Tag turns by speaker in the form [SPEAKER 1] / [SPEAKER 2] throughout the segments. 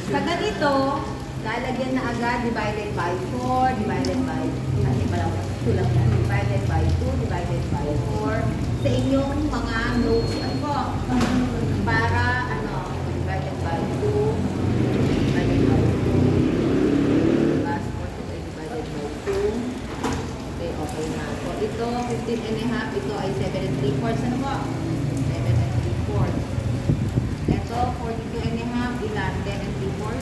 [SPEAKER 1] Sa ganito, lalagyan na agad divided by 4, divided by, kasi pala, sulat na, divided by 2, divided by 4, sa inyong mga notes. Ano po? Para, divided by 2, divided by 2, plus 4, divided by 2. Okay, okay na. So, ito, 15 and a half, ito ay 7 and 3/4. Ano po? 7 and 3/4. Ito, 42 and a half, ilan? 10 and 3/4.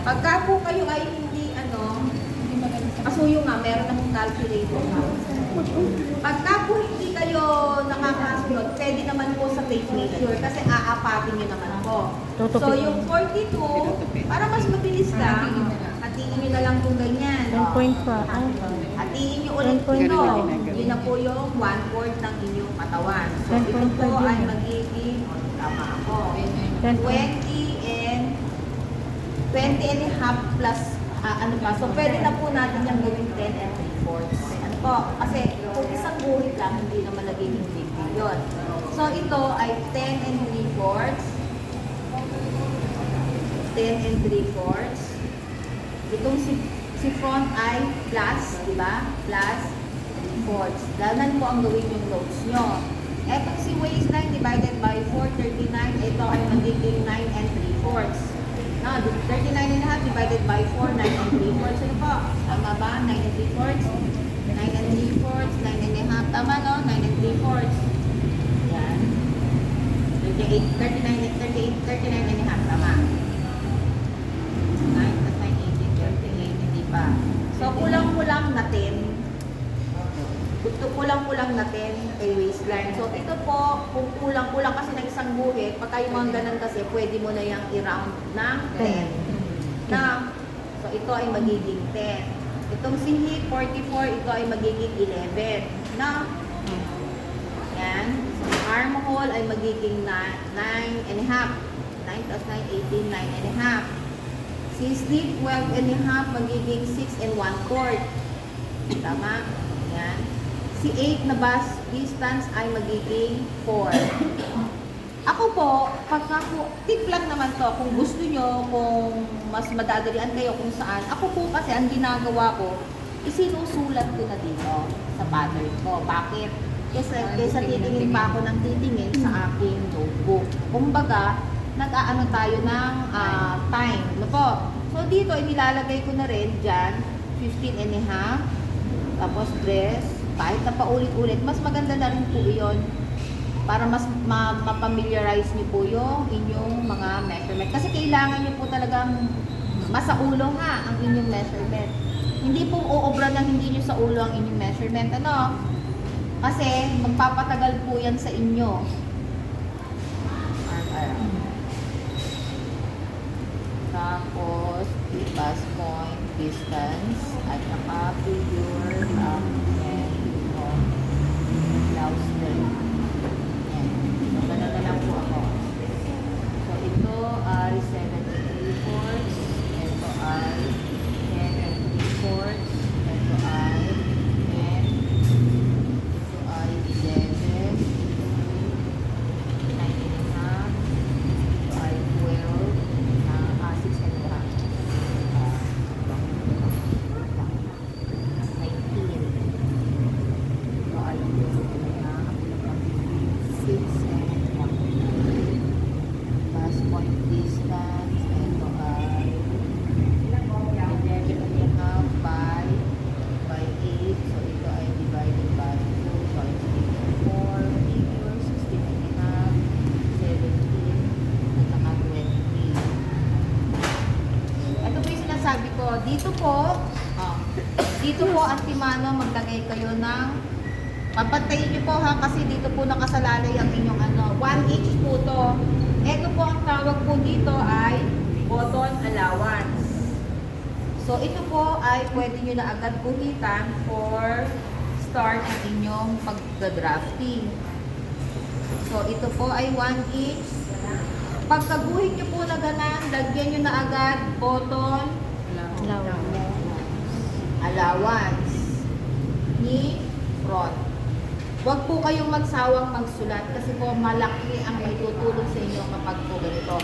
[SPEAKER 1] Pagka po kayo ay hindi, kasuyo nga, meron namang calculator. Pagka po hindi kayo nakakasunod, pwede naman po sa tape measure kasi aapatin nyo naman po. So, yung 42, para mas mabilis lang, hatiin nyo na lang kung ganyan.
[SPEAKER 2] 10.5.
[SPEAKER 1] Hatiin nyo ulit ito. Yun na po yung 1/4 ng inyong katawan. So, ito po ay magiging, tama ako, 20 and a half plus ano pa. So, pwede na po natin yung gawin 10 and 3/4. Ano po? Kasi kung isang guhit lang, hindi naman nagiging big deal yun. So, ito ay 10 and 3/4. 10 and 3/4. Itong si front ay plus, di ba? Plus 3/4. Dalan po ang gawin yung notes nyo. Etong si waistline divided by 4, 39. Ito ay magiging 9 and 3/4. No, 39 and a half divided by 4, 9 and 3/4. Ano po? Tama ba? 9 and 3/4. 9 and 3/4, 9 and a half. Tama, no? 9 and 3/4. Yan. 39 and a half. Tama. 9 plus 9, 18, 38. Hindi pa. So, kulang-kulang na 10. Kulang-kulang na 10 kay waistline. So, ito po, kung kulang-kulang kasi ng isang guhit, pagka yung mga ganun kasi, pwede mo na yung i-round ng 10. Na, so, ito ay magiging 10. Itong si hip, 44, ito ay magiging 11. Na, yan. So, armhole ay magiging 9 and a half. 9 plus 9, 18, 9 and a half. Si sleeve, 12 and a half, magiging 6 and 1/4. Tama? Yan. Si 8 na bus distance ay magiging 4. Ako po, pagka po, tip lang naman to, kung gusto nyo, kung mas madadalian kayo kung saan. Ako po kasi, ang ginagawa ko, isinusulat ko na dito sa pattern ko. Bakit? Kesa titingin pa ako ng titingin sa aking notebook. Kumbaga, nag-aano tayo ng time. Ano po? So, dito, inilalagay ko na rin dyan, 15 and a half, tapos dress, kahit na paulit-ulit, mas maganda na rin po yun para mas ma-familiarize niyo po yung inyong mga measurement. Kasi kailangan niyo po talagang masa ulo nga ang inyong measurement. Hindi po uobra ng hindi niyo sa ulo ang inyong measurement. Ano? Kasi magpapatagal po yan sa inyo. Tapos, bust point, distance, at saka figure blouse skirt. Yan. So, ganun na lang po ako. So, ito ay 7 and 3/4. Ito ay 10 and 3/4. Ito ay 10. Ito ay 11. 9 and a half. Ito ay 12. 6 and a half. 19. Ito ay 12 and a half. 6 and a half. Bust point distance. Ito ay 11 and a half by 8. So, ito ay divided by 2. So, ito ay 4 figure, 16 and a half, 17, at saka 20. Ito po yung sinasabi ko. Dito po, antimano, maglagay kayo ng, papantayin nyo po ha, kasi dito po nakasalalay ang inyong 1 inch po to. Ito po ang tawag po dito ay button allowance. So, ito po ay pwede nyo na agad guhitan for start ang inyong pagda-drafting. So, ito po ay 1 inch. Pagkaguhit nyo po na ganan, lagyan nyo na agad button allowance ni front. Huwag po kayong magsawang magsulat kasi po malaki ang maitutulong sa inyo kapag po ganito.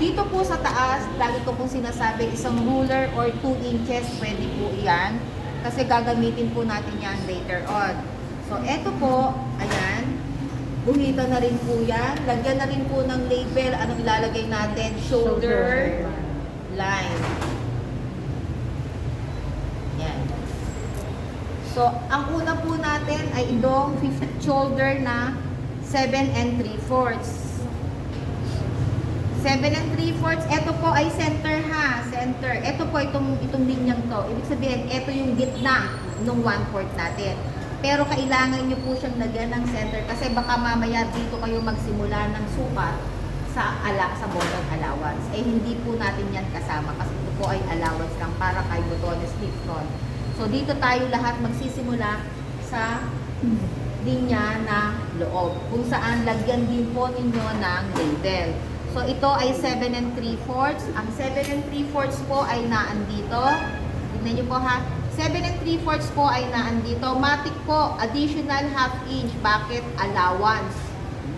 [SPEAKER 1] dito po sa taas, lagi ko pong sinasabi, isang ruler or 2 inches, pwede po yan. Kasi gagamitin po natin yan later on. So, eto po, ayan. Guhitan na rin po yan. Lagyan na rin po ng label. Anong ilalagay natin? Shoulder line. Yan. So, ang una po natin ay itong shoulder na 7 3/4. 7 3/4. Ito po ay center ha. Center. Ito po itong linyang to. Ibig sabihin, ito yung gitna ng 1/4 natin. Pero kailangan nyo po siyang lagyan ng center kasi baka mamaya dito kayo magsimula ng sukat sa bottom allowance. Eh hindi po natin yan kasama kasi ito po ay allowance lang para kay botones ni front. So dito tayo lahat magsisimula sa linya na loob kung saan lagyan din po ninyo ng label. So ito ay 7 3/4. Ang 7 3/4 po ay naandito. Tignan nyo po ha. 7 3/4 po ay naandito. Matic po, additional half inch. Bakit? Allowance.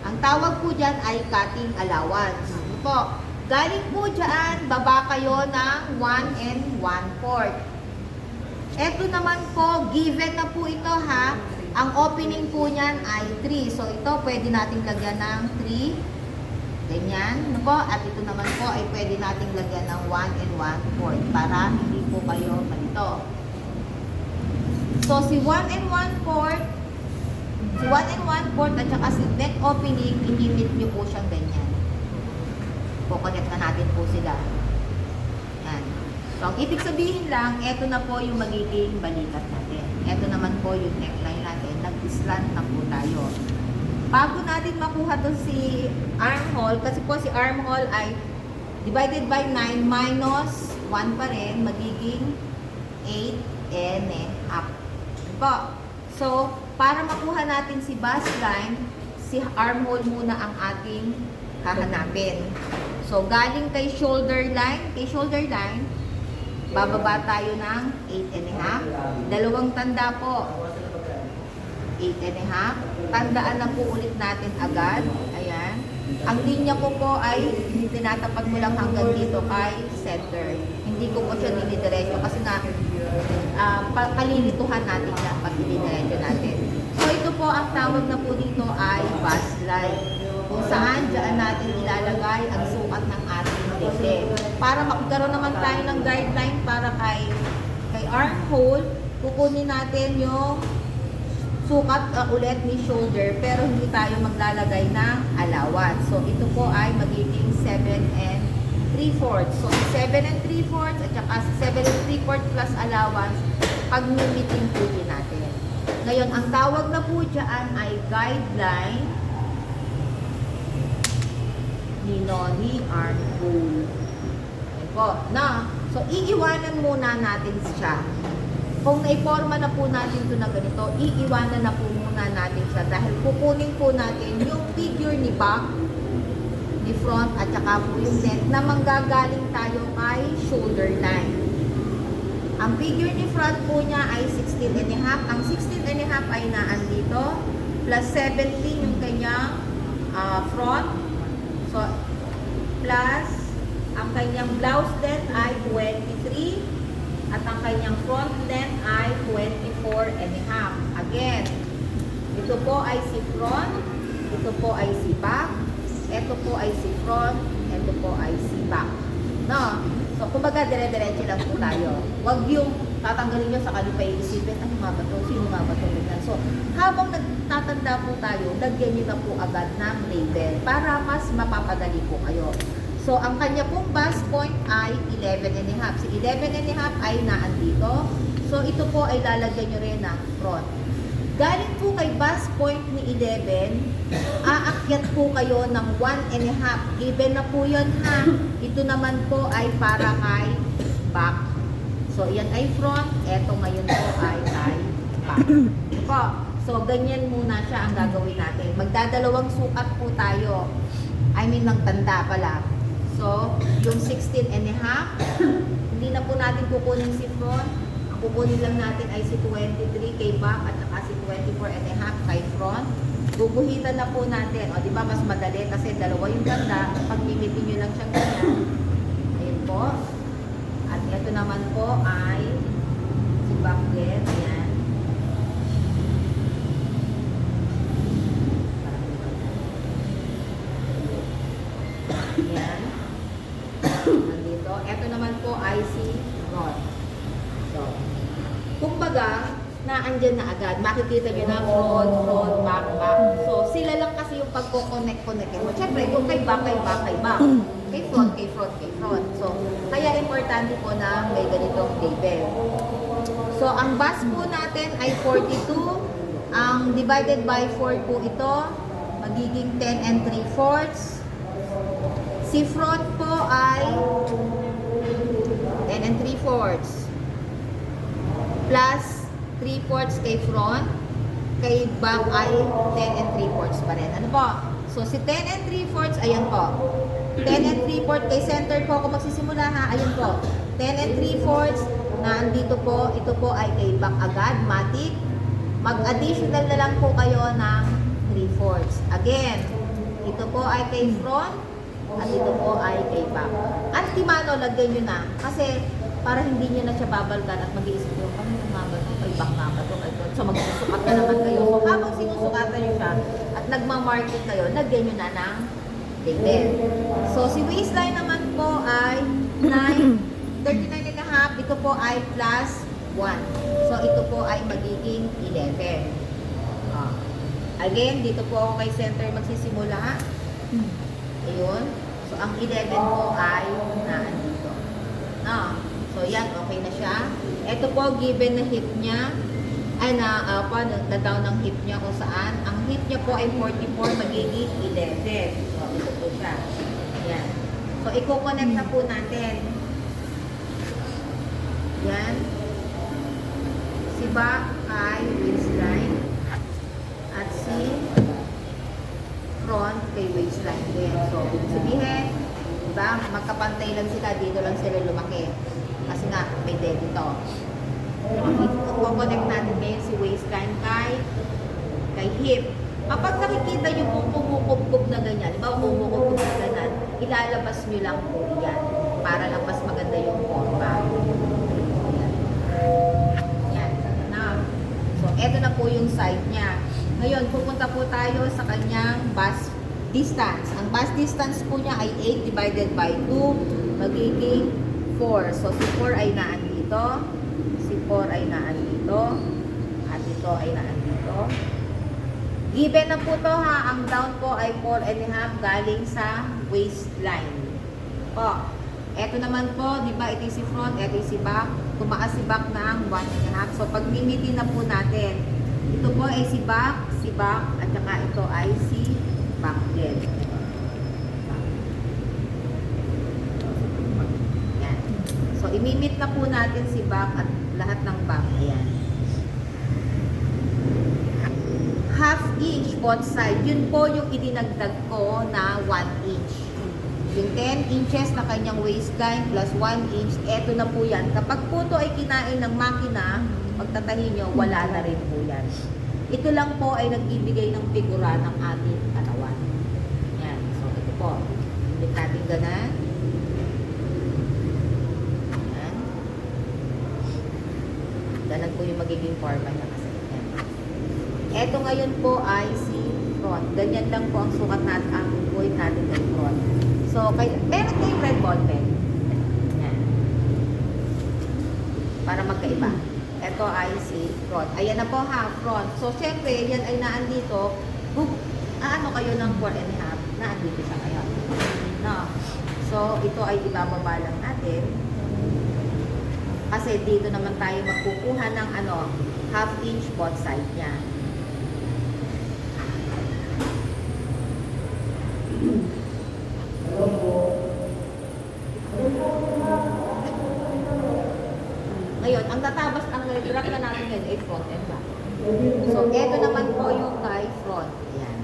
[SPEAKER 1] Ang tawag po dyan ay cutting allowance. Ito po. Galing po dyan, baba kayo ng 1 1/4. Ito naman po, given na po ito ha. Ang opening po niyan ay 3. So ito, pwede nating lagyan ng 3. Ganyan. Ano po? At ito naman po ay pwede nating lagyan ng 1 1/4 para hindi po kayo malito. So, si 1 1/4 at saka si neck opening, inimit nyo po siyang ganyan. Kukonect na natin po sila. Yan. So, ang ibig sabihin lang, eto na po yung magiging balikat natin. Eto naman po yung neckline natin. Nag-slant na po tayo. Bago natin makuha to si armhole, kasi po si armhole ay divided by 9 minus 1 pa rin, magiging 8 1/2. Po. So, para makuha natin si bust line, si armhole muna ang ating hahanapin. So, galing kay shoulder line, bababa tayo ng 8 1/2. Dalawang tanda po. 8 1/2. Tandaan na po ulit natin agad. Ayan. Ang linya ko po ay tinatapat mo lang hanggang dito kay center. Hindi ko po siya dinidiretso kasi na palilituhan natin yan pag dinidiretso natin. So ito po ang tawag na po dito ay bust line. Kung saan dyan natin ilalagay ang sukat ng ating dibdib. Para magkaroon naman tayo ng guideline para kay armhole, kukunin natin yung sukat ulit ni shoulder pero hindi tayo maglalagay ng allowance. So ito po ay magiging 7 3/4. So 7 3/4 at saka 7 3/4 plus allowance pag limiting po din natin. Ngayon, ang tawag na po dyan ay guideline ni Noni armhole. Ayan po. Na, so iiwanan muna natin siya. Kung naiporma na po natin ito na ganito, iiwanan na po muna natin siya dahil kukunin po natin yung figure ni back, ni front, at saka po yung neck na manggagaling tayo kay shoulder line. Ang figure ni front po niya ay 16 1/2. Ang 16 1/2 ay naandito, plus 17 yung kanyang front. So, plus ang kanyang blouse length ay 23. At ang kanyang front length ay 24 1/2. Again, ito po ay si front, ito po ay si back, ito po ay si front, ito po ay si back. No? So, kumbaga, dire-diretso lang po tayo. Huwag yung tatanggalin nyo sa kalipa iisipin, ano nga ba ito? Sino nga ba ito? So, habang nagtatanda po tayo, lagyan nyo na po agad ng label para mas mapapadali po kayo. So, ang kanya pong bust point ay 11 1/2. Si 11 1/2 ay naandito. So, ito po ay lalagyan nyo rin ng front. Galing po kay bust point ni 11, aakyat po kayo ng 1 1/2. Given na po yun ha. Ito naman po ay para kay back. So, yan ay front. Ito ngayon po ay kay back. Ito po. So, ganyan muna siya ang gagawin natin. Magdadalawang sukat po tayo. I mean, ng tanda pala. So, yung 16 1/2, hindi na po natin kukunin si front. Ang kukunin lang natin ay si 23 kay back at saka si 24 1/2 kay front. Guguhitan na po natin. O, di ba mas madali kasi dalawa yung tanda. Pag limitin nyo lang siyang ganyan, Yan. Nandito. Ito naman po ay si rod. So, kumbaga, naandyan na agad. Makikita nyo na front, back. So, sila lang kasi yung pagko-connect mo. Siyempre, yung kay back. Kay front. So, kaya importante po na may ganitong label. So, ang bus po natin ay 42. Ang divided by 4 po ito, magiging 10 and 3/4. Si front po ay 10 and 3/4. Plus 3/4 kay front. Kay back ay 10 and 3/4 pa rin. Ano po? So, si 10 and 3/4, ayan po. 10 and 3/4 kay center po ako magsisimula ha. Ayan po. 10 and 3/4 na andito po. Ito po ay kay back agad. Matic. Mag-additional na lang po kayo ng 3/4. Again, ito po ay kay front at ito po ay kay back. Antimano, lagyan nyo na. Kasi para hindi nyo na siya babalgan at mag-iisip nyo, ano yung nga ba ito? Kay back nga ba ito? So magsusukat na naman kayo. So habang sinusukatan nyo siya at nagmamarket kayo, lagyan nyo na ng label. So si waistline naman po ay 39.5. Ito po ay plus 1. So, ito po ay magiging 11. Again, dito po ako kay center magsisimula. Ayun. So, ang 11 po ay naandito. So, yan. Okay na siya. Ito po, given na hip niya, ay na-down ng hip niya kung saan. Ang hip niya po ay 44, magiging 11. So, ito po siya. Yan. So, i-connect na po natin. Yan. Si back kay waistline at si front kay waistline din. So, sabihin, diba, magkapantay lang sila, dito lang sila lumaki. Kasi nga, may dead ito. I-connect natin ngayon si waistline kay hip. Kapag nakikita nyo kung kumukubkub na ganyan, diba, kumukubkub na ganyan, ilalabas nyo lang po yan para lang mas maganda yung forma. So, eto na po yung side niya. Ngayon, pupunta po tayo sa kanyang bust distance. Ang bust distance po niya ay 8 divided by 2, magiging 4. So, si 4 ay naandito, si 4 ay naandito, at ito ay naandito. Given na po to ha, ang down po ay 4.5 galing sa waistline. Po. Eto naman po, di ba, ito si front, ito si back. Tumaas si back ng 1.5. So, pag limitin na po natin, ito po ay si back, at saka ito ay si back din. Yan. So, imimit na po natin si back at lahat ng back. Ayan. Half inch both side. Yun po yung idinagdag ko na 1 inch. Yung 10 inches na kanyang waistline plus 1 inch, eto na po yan. Kapag po ito ay kinain ng makina, pagtatahin nyo, wala na rin po yan. Ito lang po ay nagbibigay ng figura ng ating katawan. Yan. So, ito po. Ulit natin ganan. Yan. Ganan po yung magiging forma niya kasi. Yan. Eto ngayon po ay si front. Ganyan lang po ang sukat natin, ang weight natin kay front. So, meron kayong red ball pen. Yan. Para magkaiba. Ito ay si front. Ayan na po ha, front. So, syempre, yan ay naandito. Ano kayo ng 4.5? Naandito siya ngayon. No. So, ito ay ibababa lang natin. Kasi dito naman tayo magkukuha ng half inch both side niya. Ngayon, ang tatabas, ang drag na natin ngayon ay front and back. So, eto naman po yung kay front. Ayan.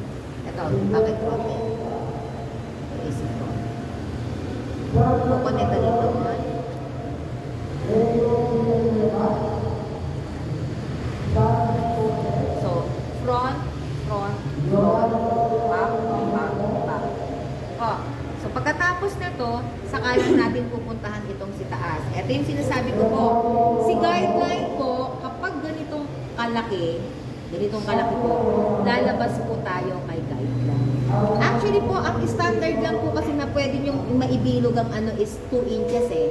[SPEAKER 1] Ito, bakit front end? Ito is front. Kukunin ito dito. So, front, back. Oh. So, pagkatapos nito, saka lang natin pupuntahan itong si taas. Ito yung sinasabi ko po. Si guideline po, kapag ganitong kalaki po, lalabas po tayo kay guideline. Actually po, ang standard lang po kasi na pwede nyo bilog ang ano is 2 inches eh.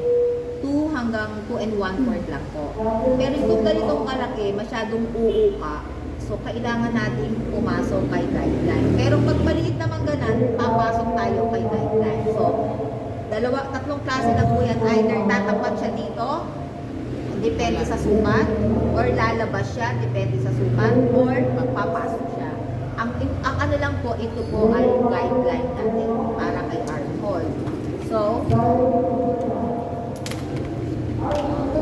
[SPEAKER 1] 2 hanggang 2 and 1/4 lang po. Pero kung ganitong kalaki, masyadong uuka. So, kailangan natin pumasok kay guideline. Pero pag maliit naman ganan, papasok tayo kay guideline. So, tatlong klase na po yan. Either tatapat siya dito, depende sa sukat, or lalabas siya, depende sa sukat, or papasok siya. Ang ano lang po, ito po ay guideline natin para kay armhole. So,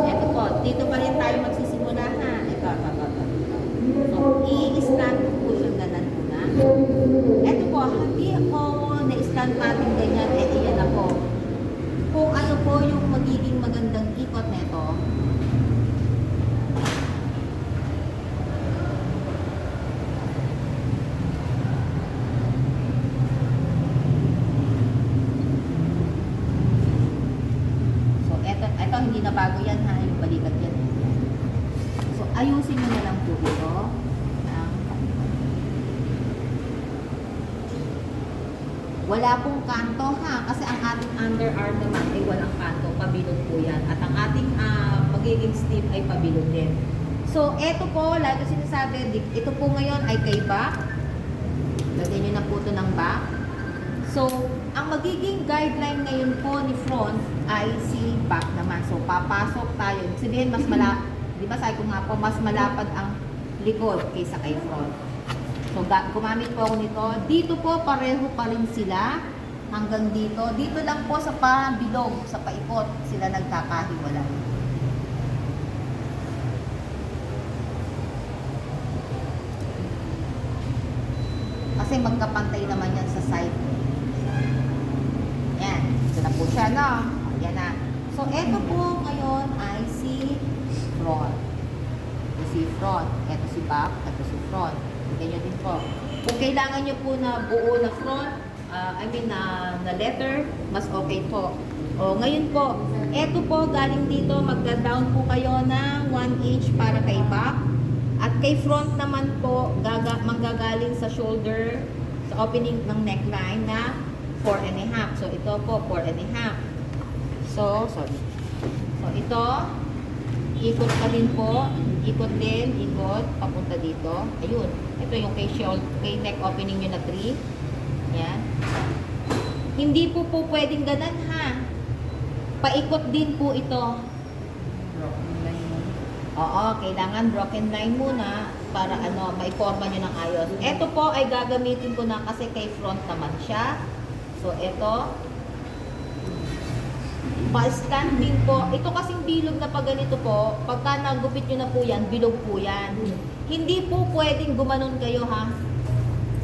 [SPEAKER 1] ito po, dito pa rin tayo magsisimula ha. Ito. So, i-stand po siyang ganan muna. Ito po, hindi ako na-stand natin ganyan, iyan ako. Kung ano po yung magiging magandang ikot nito, ito hindi na bago yan ha, yung balikat yan. So, ayusin nyo na lang po ito. Wala pong kanto ha, kasi ang ating underarm naman ay walang kanto, pabilog po yan. At ang ating magiging stiff ay pabilog din. So, ito po, lalo sinasabi, ito po ngayon ay kay back. Lagyan nyo na po ito ng back. So, ang magiging guideline ngayon po ni front ay si back naman. So, papasok tayo. Sabihin, mas malapad. Di ba sabi ko nga po, mas malapad ang likod kaysa kay front. So, gumamit po ako nito. Dito po, pareho pa rin sila. Hanggang dito. Dito lang po sa pabilog, sa paikot, sila nagkakahiwalay. Kasi magkapantay naman yan sa side. Yan. Ito na po siya, no? Yan na. So, ito po ngayon ay si front. Ito si front. Ito si back. Ito si front. Ganyan din po. Kung kailangan nyo po na buo na front, na letter, mas okay po. O, ngayon po, ito po, galing dito, magda-down po kayo ng 1 inch para kay back. At kay front naman po, manggagaling sa shoulder, sa opening ng neckline na 4.5. So, ito po, 4.5. So, sorry. So, ito, ikot pa din po. Ikot din, ikot, papunta dito. Ayun. Ito yung kay neck opening nyo na 3. Yan. Hindi po pwedeng ganan ha. Paikot din po ito. Oo, kailangan broken line muna para maiporma nyo ng ayos. Ito po ay gagamitin ko na kasi kay front naman siya. So, ito. Pa-standing po. Ito kasing bilog na pag ganito po, pagka nagupit nyo na po yan, bilog po yan. Hindi po pwedeng gumanon kayo ha,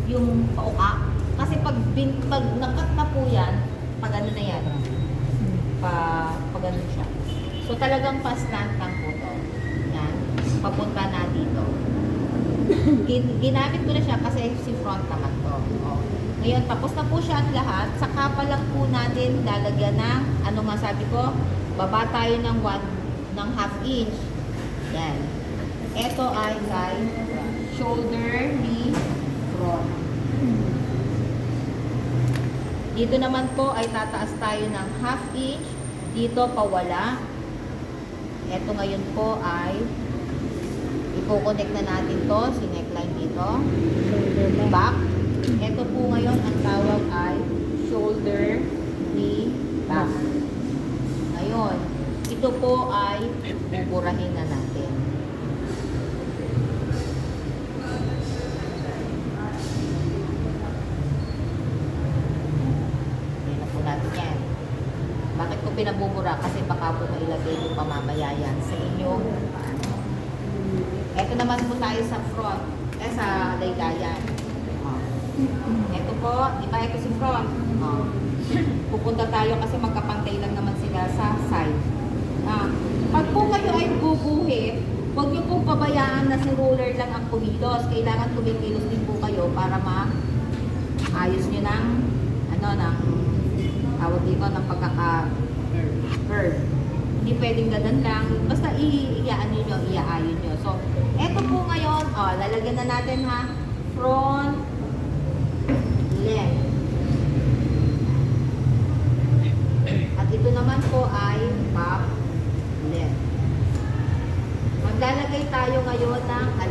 [SPEAKER 1] yung pauka. Kasi pag nakat na po yan, pag ano na yan, pag ano siya. So talagang pa-stand lang po to. Yan, papunta na dito. Ginamit ko na siya kasi si front naman to. Oh. Ngayon, tapos na po siya ang lahat. Saka pa lang po natin lalagyan ng, ano nga sabi ko, baba tayo ng 1/2 inch. Yan. Ito ay kay shoulder, knee, front. Dito naman po ay tataas tayo ng 1/2 inch. Dito pawala. Ito ngayon po ay ipo-connect na natin to, si neckline dito. Back. Ito po ngayon ang tawag ay shoulder, knee, back. Ngayon, ito po ay buburahin na natin. Yan na po natin yan. Bakit ko pinabubura? Kasi baka po mailagay yung pamamayayan sa inyong ito naman po tayo sa front, sa laylayan. Ito po, di ba ito si front? Pupunta tayo kasi magkapantay lang naman sila sa side. Pag po kayo ay bubuhit, huwag nyo pong pabayaan na si roller lang ang kumilos. Kailangan kumikilos din po kayo para maayos nyo ng tawag dito ng pagkaka-curve. Hindi pwedeng ganun lang. Basta iaayon nyo. So, eto po ngayon, lalagyan na natin ha, front, left.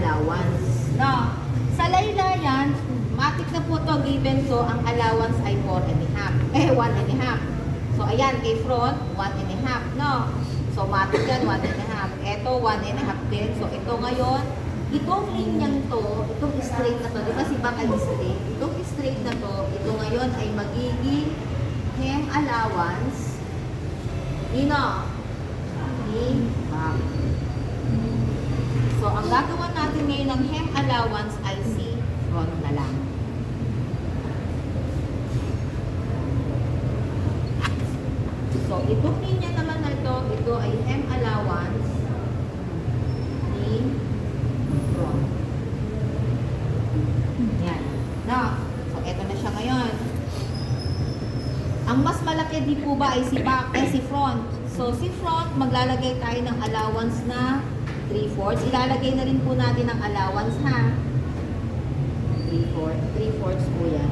[SPEAKER 1] allowance. No? Sa laylayan, matik na po to, given to, ang allowance ay 4 and a half. 1 and a half. So, ayan, kay front, 1 and a half, no? So, matik yan, 1 and a half. Ito, 1 and a half din. So, ito ngayon, itong linyang to, itong straight na to, di ba si back ay straight? Itong straight na to, ito ngayon ay magiging hem allowance ni back. So, ang gagawin natin ngayon ng hem allowance ay si front na lang. So, itong linya naman na ito ay hem allowance ni front. Yan. Na, so, ito na siya ngayon. Ang mas malaki di po ba ay si back, si front. So, si front, maglalagay tayo ng allowance na 3/4. Ilalagay na rin po natin ang allowance, ha? 3/4 po yan.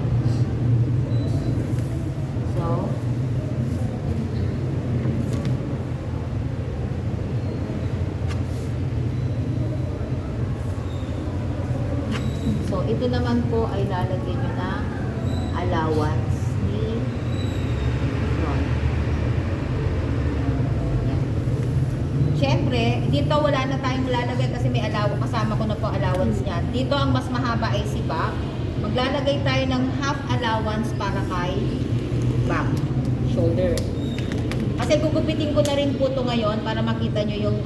[SPEAKER 1] So, ito naman po ay lalagyan nyo na allowance ni front. Yan. Siyempre, dito wala na tayong lalagay kasi may allowance. Kasama ko na po allowance niya. Dito ang mas mahaba ay si back. Maglalagay tayo ng half allowance para kay back, shoulder. Kasi gugupitin ko na rin po ito ngayon para makita nyo yung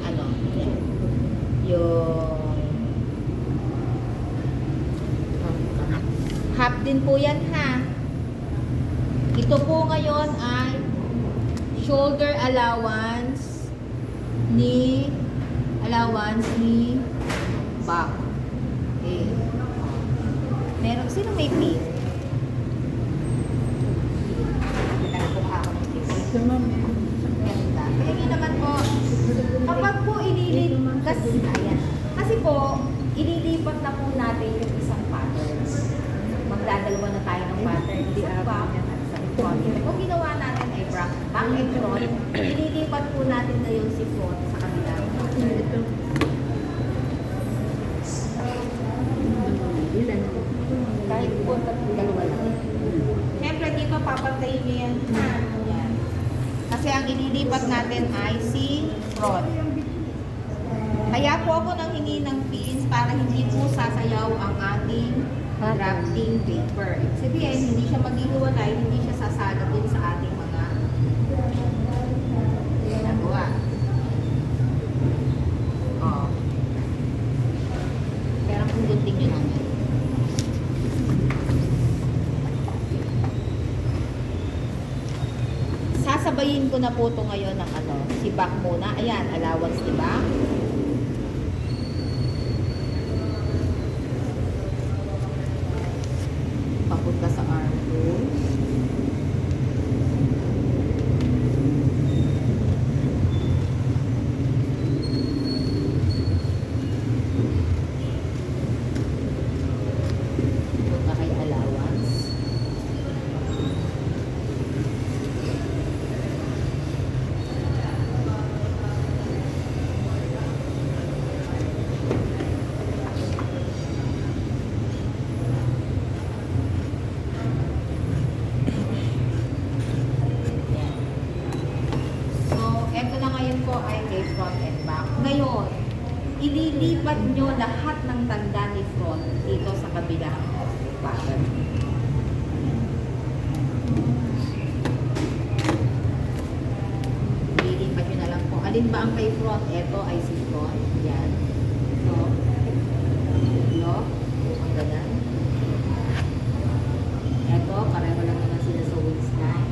[SPEAKER 1] half din po yan, ha. Ito po ngayon ay shoulder allowance ni back. Okay. Meron, sino may pin? Kaya naman po, kapag po kasi po, ililipat na po natin yung isang pattern. Magdadalawa na tayo ng pattern. Sa back at sa front. Kung ginawa natin ay back and front, ililipat po natin na yung si front sa kabilang pattern. Kahit po dalawa lang. Siyempre dito papantayin nyo yan. Yan. Kasi ang ililipat natin ay si front. Kaya po ako nang hingi ng pins para hindi po sasayaw ang ating drafting paper. Sabihin, hindi siya maghihiwalay, hindi siya sasalat din sa ating mga ginagawa. Pero kung gunting nyo naman. Sasabayin ko na po ito ngayon ng si back muna. Ayan, allowance, diba? Papunta sa arm close. Punta kay allowance. Ay kay front and back. Ngayon, ililipat nyo lahat ng tanda ni front dito sa kabilang pattern. Ililipat nyo na lang po. Alin ba ang kay front? Ito ay si front. Yan. So, lock. Ang ganyan. Ito, pareho lang naman sila sa waistline.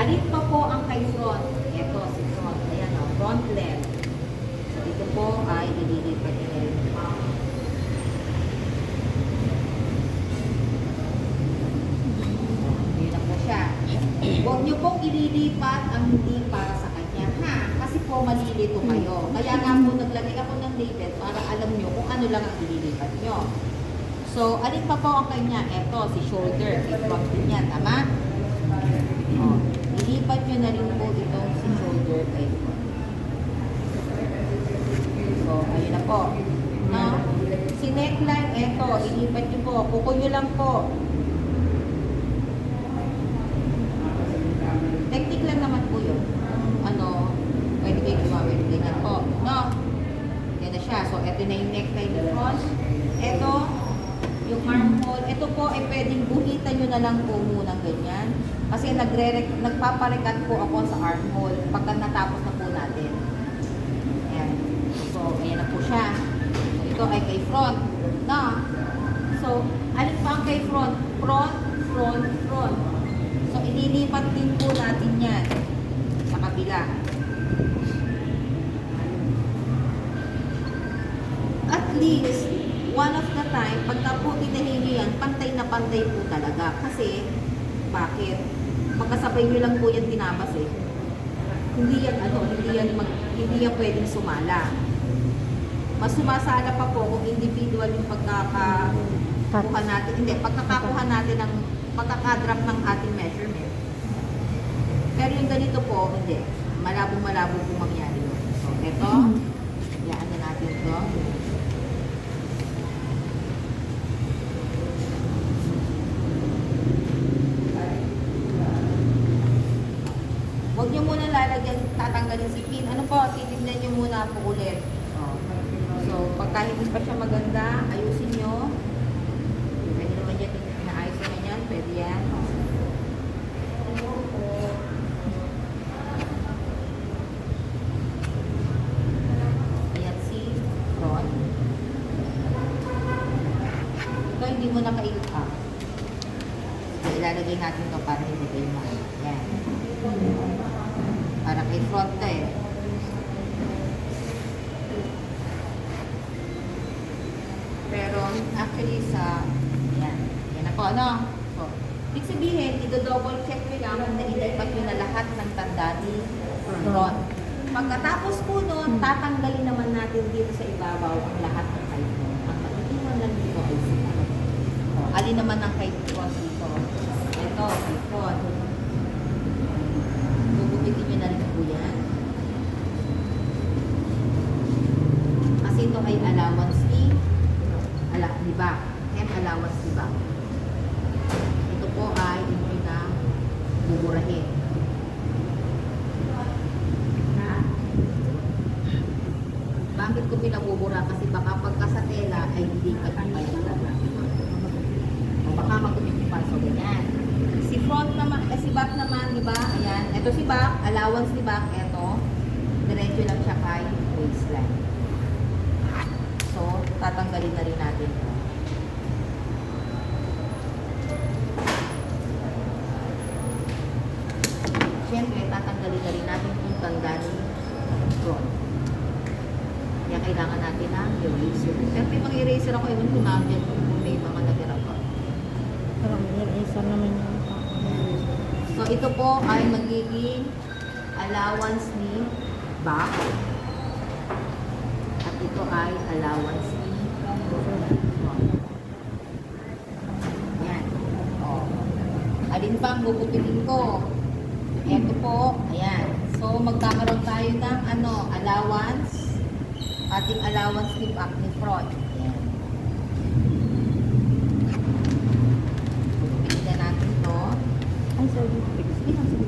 [SPEAKER 1] Alin pa po ang kay front? Ito, si front. Ayan o, front left. So, ito po ay ililipat nyo rin. Yun na po siya. Huwag nyo pong ililipat ang hindi para sa kanya, ha? Kasi po malilito kayo. Kaya nga po naglagay ako ng label para alam nyo kung ano lang ang ililipat nyo. So, alin pa po ang kanya? Ito, si shoulder. Kay front din yan, tama? O. Ilipat nyo na rin po itong si shoulder kay front. So, ayun na po. eto, ilipat nyo po. Kuko nyo lang po. Technique lang naman po yun. Ano, pwede kayo gumamit. Ganyan po. No? Yan na siya. So, eto na yung necktie ni front. Eto, yung armhole. Ito po ay pwedeng buhitan nyo na lang po muna ganyan. Kasi nagpaparekat po ako sa armhole pagka natapos na po natin. Ayan. So, ayan na po siya. So, ito ay kay front. No? So, alin pa ang kay front? Front, front, front. So, ililipat din po natin yan sa kabila. At least, one of the time, pagka po tinahin nyo yan, pantay na pantay po talaga. Kasi, bakit? Pagkasabay nyo lang po yan tinabas eh. Hindi yan pwedeng sumala. Mas sumasala pa po kung individual yung pagkakakuha natin. Hindi, pagkakakuha natin ng pagkakadrop ng ating measurement. Pero yung ganito po, hindi. Malabo-malabo po mangyari yun. So, eto. Yaan na natin ito. Huwag nyo muna lalagyan, tatanggalin si pin. Ano po, titignan nyo muna po ulit. So, pagka hindi pa siya maganda, ayusin nyo. Pwede naman yan, naayos naman yan, pwede yan. Ayan si front. Ito, hindi mo na kailot up. So, ilalagay natin ito para hindi kayo maayos. Yan. Para kay front ka eh. Pero actually sa yan. Yan ako, ano? So, ibig sabihin, i-double check nyo lang kung nailipat nyo na lahat ng tanda ni front. Pagkatapos po nun, tatanggalin naman natin dito sa ibabaw ang lahat ng kay front. Ang pag-iwan lang dito ay sila. So, alin naman ang kay front dito? Ito, kay front. Gugupitin nyo na rin po yan. Kasi ito ay allowance ni diba? Hem allowance diba? Ito po ay hindi na buburahin. Bakit ko pinabubura? Kasi baka pagka sa tela ay hindi ka pagpayag. O baka magkumikipan. So, ganyan. Si front naman, si back naman, diba? Ayan. Ito si back, allowance ni back. Ito, diretso lang siya kay waistline. So, tatanggalin na rin natin ito. Siyempre, tatanggalin na rin natin yung tanda ni front. Kaya kailangan natin ng eraser. Pero may mga eraser ako, ewan kung namin kung may mga natira pa.
[SPEAKER 2] Pero may eraser naman yung
[SPEAKER 1] So, ito po ay magiging allowance ni back. At ito ay allowance ni front. Yan. O. Alin pa ang gugupitin ko? Ito po. Ayan. So, magkakaroon tayo ng allowance. Ating allowance ni back ni front. Ayan. Gugupitin na natin ito.
[SPEAKER 2] Ay, sorry.
[SPEAKER 1] Sige lang, sige.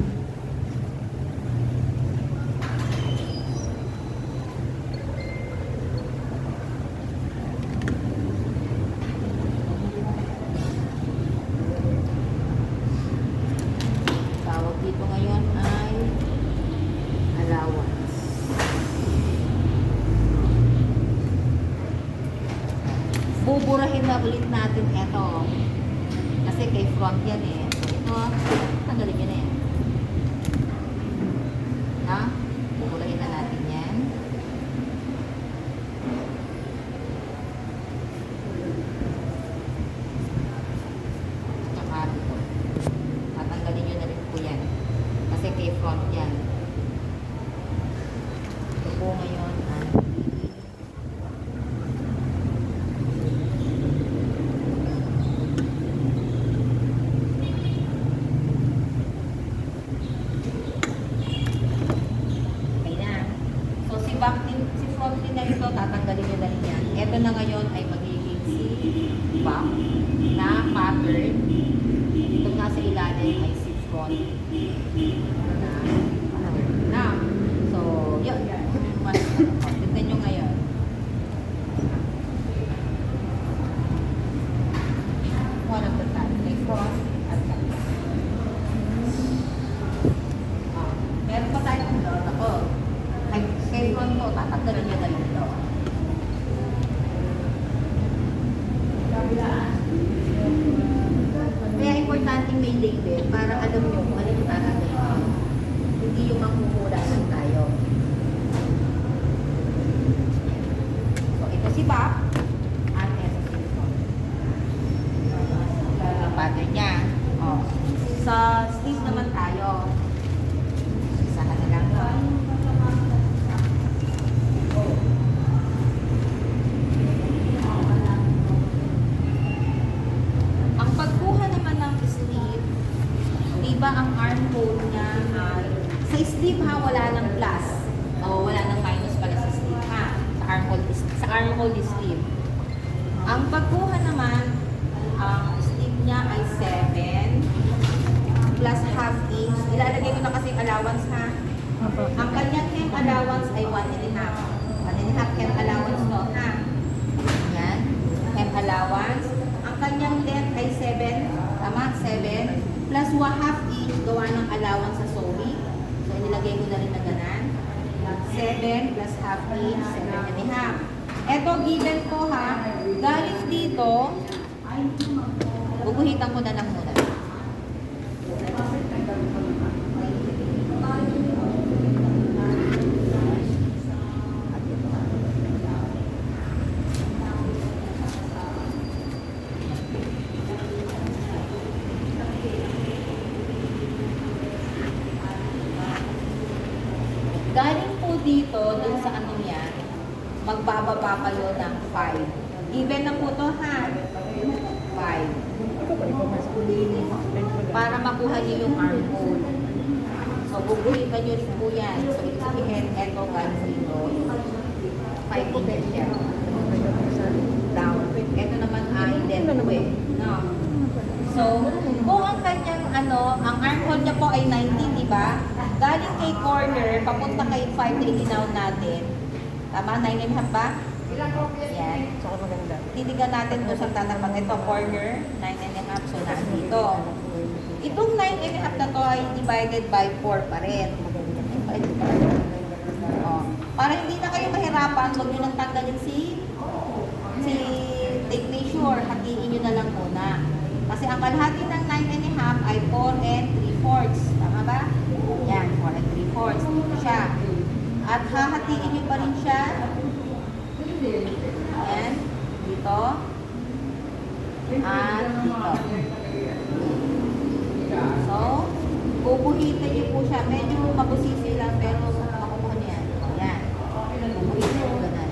[SPEAKER 1] Tawag dito ngayon ay allowance. Buburahin na ulit natin ito. Kasi kay front yan eh. Ito, tanggalin nyo na yan. Ha? Buburahin na natin yan. Tsaka ito. Tatanggalin nyo na rin po yan. Kasi kay front yan. Ito po ngayon ay back din, si front din na ito, tatanggalin nyo na rin yan. Ito na ngayon ay magiging si back na pattern. Itong nasa ilalim ay chiffon na pattern na. So, yun. Mas, tignan nyo ngayon. One of the time. Next one. At saka. Meron pa tayong doon ako. Kay front ko, tatanggalin niya na ito. Kaya importante may label para alam nyo kung ano yung tatanggalin. Hindi yung manghuhulasan tayo. So, ito si Bob. At ito si Ito. Ang pattern niya. Oh. Sa sleeve naman tayo. Isa ka na lang. Ang pagkuha naman ng sleeve, di ba ang armhole niya ay, sa sleeve ha, wala ng plus. O wala ng minus pala sa sleeve ha. Sa armhole is sleeve. Ang pagkuha naman, ang sleeve niya ay 7 plus half inch. Ilalagay ko na kasi yung allowance ha.
[SPEAKER 2] Opo.
[SPEAKER 1] Ang kanyang hem allowance ay 1 and a half. 1 and a half hem allowance to ha. Yan. Hem allowance. Ang kanyang length ay 7. Tama? 7. Plus 1/2 inch gawa ng allowance sa sewing. So, inilagay ko na rin na ganan. 7 plus half inch, 7 and a half. Ito, given ko ha. Galing dito, bubuhitan ko na lang muna. Galing po dito, dun sa ano yan, magbababa kayo ng 5. Even na po to ha. 5. Para makuha niyo yung armhole. So, bubuhitan nyo rin po yan. So, ibig sabihin, eto galing dito. 5 inches siya. Down. Ito naman ay length way. No? So, kung ang kanyang ang armhole niya po ay 19, di ba? Galing kay corner, papunta kay 5 na iginaw natin. Tama? 9 and a half ba? Yan.
[SPEAKER 2] Saka maganda.
[SPEAKER 1] Titigan natin kung saan tatapat. Ito, corner, 9 and a half. So, nandito. Itong 9 and a half na to ay divided by 4 pa rin. Oh. Para hindi na kayo mahirapan, huwag nyo nang tanggalin si tape measure. Hatiin nyo na lang muna. Kasi ang kalahati ng 9 and a half ay 4 and 3/4. Tama ba? Yan, 4 and 3/4. Dito siya. At hahatiin nyo pa rin siya. Yan. Dito. At dito. So, bubuhitin nyo po siya. Medyo mabusisi lang pero makukuha niya. Yan. Bubuhitin nyo ganun.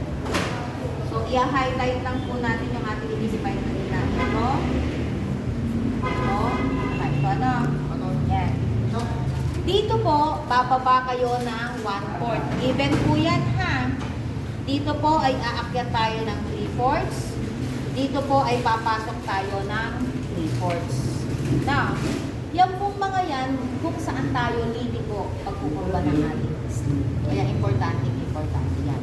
[SPEAKER 1] So, i-highlight lang po natin yung ating i-define na nila. Ito. Ito. Ito ano. Yan. Dito po, bababa kayo ng 1/4. Given po yan ha. Dito po ay aakyat tayo ng 3/4. Dito po ay papasok tayo ng 3/4. Now, yan pong mga yan, kung saan tayo liliko pagkukurba ng ating sleeve. Kaya importante yan.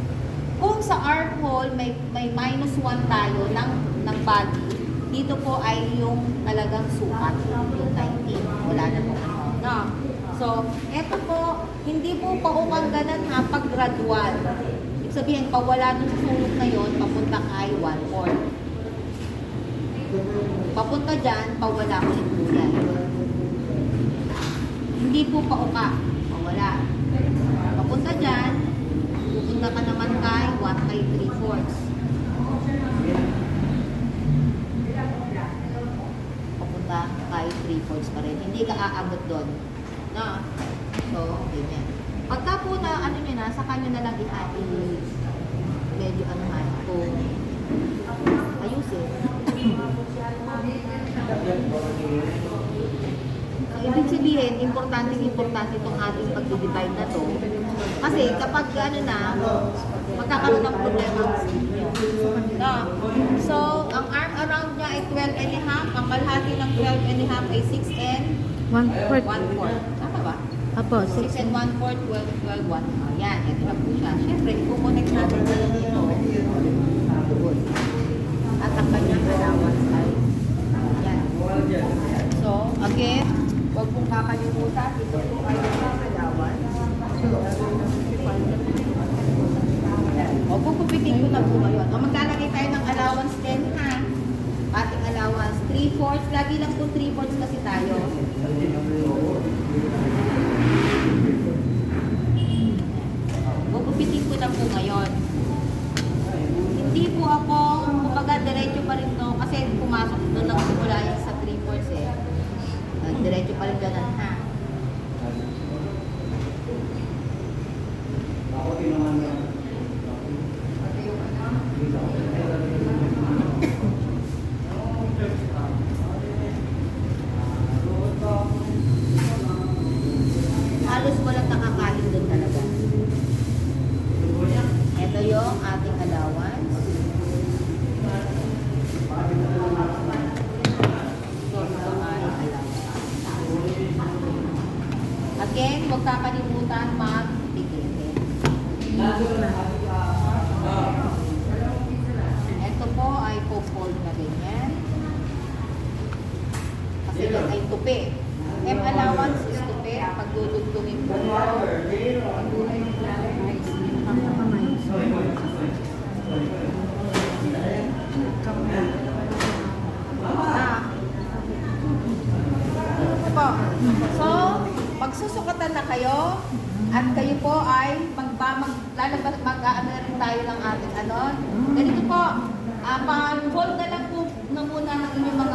[SPEAKER 1] Kung sa armhole may minus 1 tayo ng body, dito po ay yung talagang sukat, yung 19. Wala na po ano. No? So, eto po, hindi po paukang ganun ha, pag gradual. Ibig sabihin, pawala ng sulok na yon, papunta kay 1/4. Papunta dyan, pawala ko yung kulay. Hindi po pauka, pawala. Papunta dyan, pupunta ka naman kay 1 by 3/4. Papunta kay 3/4 pa rin. Hindi ka aabot doon. No? So, ganyan. Pagka po na, ano nyo na, saka nyo na lang ihati medyo anuhan kung ayusin. So, So, ibig sabihin, importante itong ating pag-divide na to. Kasi kapag ano na, magkakaroon ng problema ang skin nyo. No? So, ang arm around niya ay 12 and a half. Ang kalahati ng 12 and a half ay 6 and
[SPEAKER 2] 1/4.
[SPEAKER 1] 1/4. Tama ba?
[SPEAKER 2] Apo,
[SPEAKER 1] 6 and 1/4, 12, 12, 1. Yan, ito na po siya. Siyempre, i-connect natin sa dito. Good. At ang kanyang allowance ay yan. So, again, huwag pong kakalimutan. Ito po ay ang allowance. O, pupupitin ko na po ngayon. O, maglalagay tayo ng allowance din, ha? Ating allowance. 3/4. Lagi lang po 3/4 kasi tayo. Gugupitin ko na po ngayon. Hindi po ako, kumbaga diretso pa rin to, kasi pumasok doon lang simula yan sa 3/4 eh. Diretso pa rin ganun ha. Halos walang nakakain doon talaga. Ito yung ating allowance. So, ito ay allowance. Again, huwag kakalimutan mag-tigilin. Ito po ay po-fold na ganyan. Kasi yan ay tupi. M allowance is tupi. Pagdudugtungin po. Ito po. So, magsusukatan na kayo at kayo po ay mag-ano rin tayo ng ating ano. Ganito po, pag-fold na lang po na muna ng inyong mga